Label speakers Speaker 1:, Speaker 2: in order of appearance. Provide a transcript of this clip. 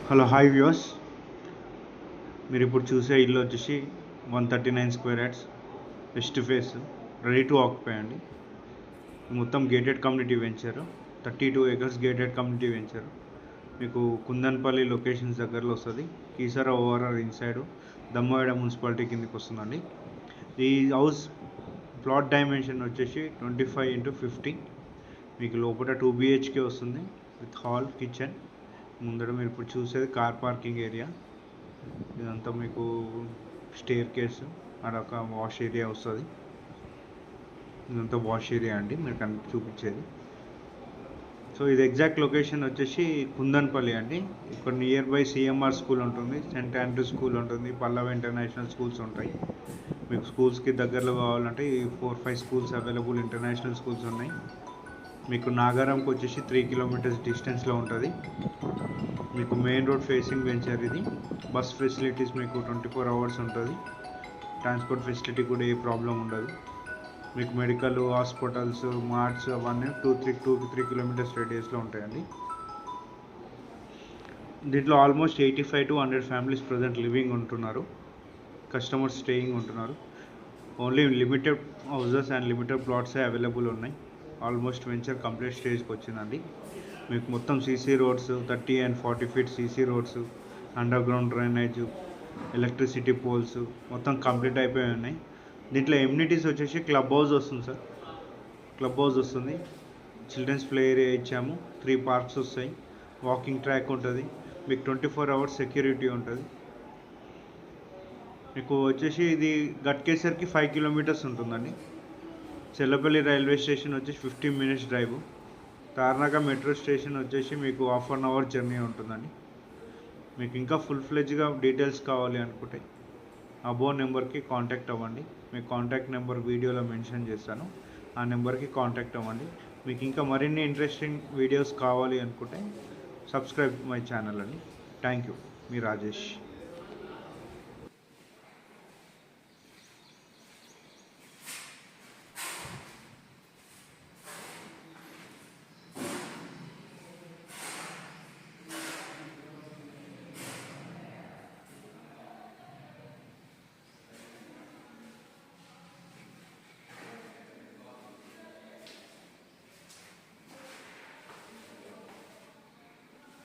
Speaker 1: Hello hi views, మీరు ఇప్పుడు చూసే ఇల్లు వచ్చేసి 139 square yards west face ready to occupy అండి. మొత్తం gated community venture, 32 acres gated community venture. మీకు కుందన్పల్లి లొకేషన్స్ దగ్గరలో వస్తుంది. కీసర ఓఆర్ఆర్ ఇన్సైడ్ దమ్మవాడ మున్సిపాలిటీ కిందకి వస్తుందండి. ఈ హౌస్ ప్లాట్ డైమెన్షన్ వచ్చేసి 25x50. మీకు లోపల 2 BHK వస్తుంది విత్ హాల్ కిచెన్. ముందర మీరు ఇప్పుడు చూసేది కార్ పార్కింగ్ ఏరియా. ఇదంతా మీకు స్టేర్ కేసు, అదొక వాష్ ఏరియా వస్తుంది. ఇదంతా వాష్ ఏరియా అండి మీరు చూపించేది. సో ఇది ఎగ్జాక్ట్ లొకేషన్ వచ్చేసి కుందన్పల్లి అండి. ఇక్కడ నియర్ బై సిఎంఆర్ స్కూల్ ఉంటుంది, సెంట్ ఆండ్రూ స్కూల్ ఉంటుంది, పల్లవ ఇంటర్నేషనల్ స్కూల్స్ ఉంటాయి. మీకు స్కూల్స్కి దగ్గరలో కావాలంటే ఈ 4-5 స్కూల్స్ అవైలబుల్, ఇంటర్నేషనల్ స్కూల్స్ ఉన్నాయి. మీకు నాగారంకి వచ్చేసి 3 kilometers డిస్టెన్స్లో ఉంటుంది. మీకు మెయిన్ రోడ్ ఫేసింగ్ వెంచర్ ఇది. బస్ ఫెసిలిటీస్ మీకు 24 hours ఉంటుంది. ట్రాన్స్పోర్ట్ ఫెసిలిటీ కూడా ఏ ప్రాబ్లం ఉండదు. మీకు మెడికల్, హాస్పిటల్స్, మార్ట్స్ అవన్నీ 2-3 kilometers రేడియస్లో ఉంటాయండి. దీంట్లో almost 85 to 100 families present living ఉంటున్నారు, కస్టమర్స్ స్టేయింగ్ ఉంటున్నారు. Only limited houses and limited ప్లాట్సే అవైలబుల్ ఉన్నాయి. ఆల్మోస్ట్ వెంచర్ కంప్లీట్ స్టేజ్కి వచ్చిందండి. మీకు మొత్తం CC roads, 30 and 40 feet CC roads, underground drainage, electricity poles మొత్తం కంప్లీట్ అయిపోయి ఉన్నాయి. దీంట్లో ఎమ్యూనిటీస్ వచ్చేసి క్లబ్ హౌస్ వస్తుంది సార్, క్లబ్ హౌస్ వస్తుంది, చిల్డ్రన్స్ ప్లే ఏరియా ఇచ్చాము, 3 parks వస్తాయి, వాకింగ్ ట్రాక్ ఉంటుంది, మీకు 24 hours సెక్యూరిటీ ఉంటుంది. మీకు వచ్చేసి ఇది గట్కేసర్కి 5 kilometers ఉంటుందండి. చెల్లపల్లి రైల్వే స్టేషన్ వచ్చేసి 15 minutes drive. Tarnaka metro station వచ్చేసి మీకు 1/2 hour జర్నీ ఉంటుందండి. మీకు ఇంకా ఫుల్ ఫ్లెడ్జ్గా డీటెయిల్స్ కావాలి అనుకుంటే అబో నెంబర్కి కాంటాక్ట్ అవ్వండి. మీ కాంటాక్ట్ నెంబర్ వీడియోలో మెన్షన్ చేస్తాను, ఆ నెంబర్కి కాంటాక్ట్ అవ్వండి. మీకు ఇంకా మరిన్ని ఇంట్రెస్టింగ్ వీడియోస్ కావాలి అనుకుంటే సబ్స్క్రైబ్ మై ఛానల్ అండి. Thank you, me Rajesh.